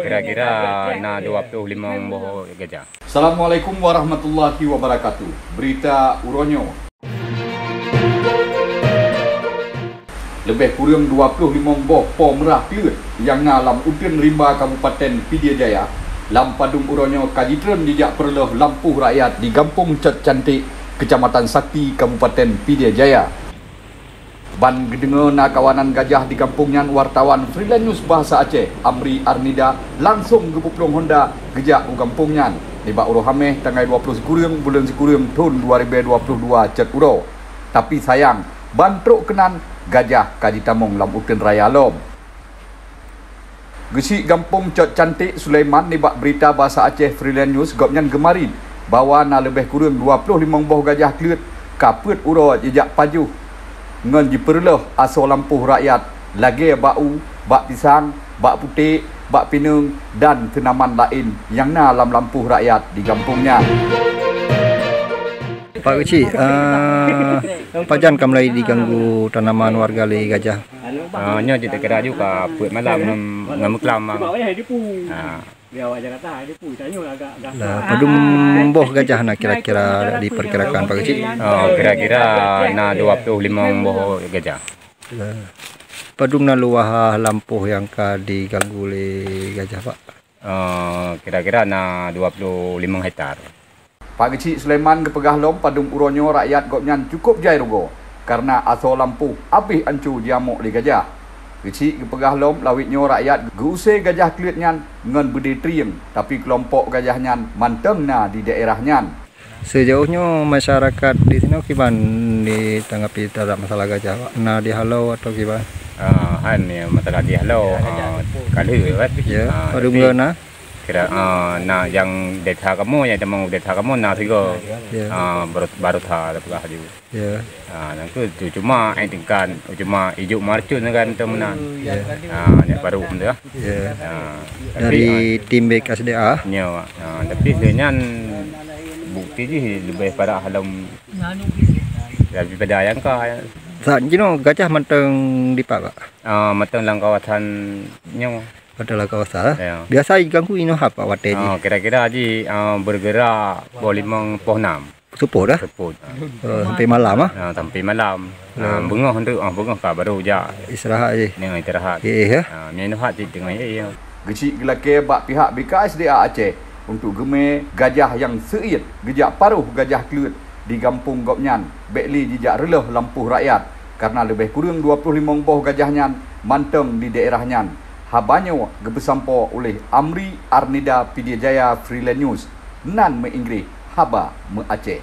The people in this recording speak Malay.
kira-kira na 25 boh gajah. Assalamualaikum warahmatullahi wabarakatuh. Berita Uronyo. Lebih kurang 25 boh po merah kelut yang ngalam Udin Rimba Kabupaten Pedia Jaya lam Padung Uronyo Kajitren dijak perloh lampuh rakyat di Kampung Cot Cantik, Kecamatan Sakti, Kabupaten Pedia Jaya. Ban gedengar na kawanan gajah di kampungnya wartawan Freelance News Bahasa Aceh Amri Arnida langsung ke Puplong Honda gejak ke kampungnya di Bak Urohameh tanggal 20 Sekurang bulan Sekurang tahun 2022 cet uro. Tapi sayang ban truk kenan gajah kaji tamong lam Uten Raya Lom. Gesi Kampung Cot Cantik Sulaiman di Bak Berita Bahasa Aceh Freelance News gopnyan gemarin bahawa na lebih kurang 25 boh gajah kelut kaput uro jejak paju ngan diperloh asal lampuh rakyat lagi bau, bak pisang, bak putih, bak pinang dan tanaman lain yang na dalam lampuh rakyat di kampungnya. Pak Kecik, pajan kamlai diganggu tanaman warga li gajah. Nya kita kira juga buat malam ngamuk lama. Lah, padum boh gajah nak kira-kira diperkirakan Pak Kecik. Kira-kira na 25 boh gajah. Padum na luah lampuh yang ka diganggu li gajah Pak. Kira-kira na 25 hektar. Pak Kecik Sulaiman kepegah lom Padung Uronyo rakyat gopnyan cukup jai rugo karena asal lampuh habis ancu diamuk li gajah. Kecik kepegah lom lawitnya rakyat geuse gajah kelitnya ngan berde triang tapi kelompok gajahnya manteng na di daerahnya. Sejauhnya masyarakat di sini gimana ditanggapi terhadap masalah gajah Pak? Na dihalau atau gimana? Ya masalah dihalau kali kan. Ya, padum na kira na yang desa kamu yang temang desa kamu na tiga baru tha lepah di. Ya. Nanti cuma tingkan cuma ijuk marcun kan temenan. Ya baru benda. Ya. Dari tim BKSDA. Ya. Tapi sebenarnya bukti je lebih pada halam lebih pada yang kah. Saat ini gajah manteng di Pak. Manteng lang kawasan nyong. Adalah kawasan. Ya. Biasa ganggu ino apa wateji? Kira-kira haji bergerak boleh mengpoh 6. Supo dah. Seput. Sampai malam Sampai malam. Bengah hendak bengah ka baru ja. Istirahat je. Dengan istirahat. Ya. Minuhat di tengah ya. Gecik gelake bak pihak BKSDA Aceh untuk gemar gajah yang seit gejak paruh gajah kelut di kampung gopnyan bekli jejak reloh lampuh rakyat karena lebih kurang 25 boh gajahnya manteng di daerahnya. Habanyo gebesampo oleh Amri Arnida Pedia Jaya Freelance News nan me Inggeris haba me Aceh.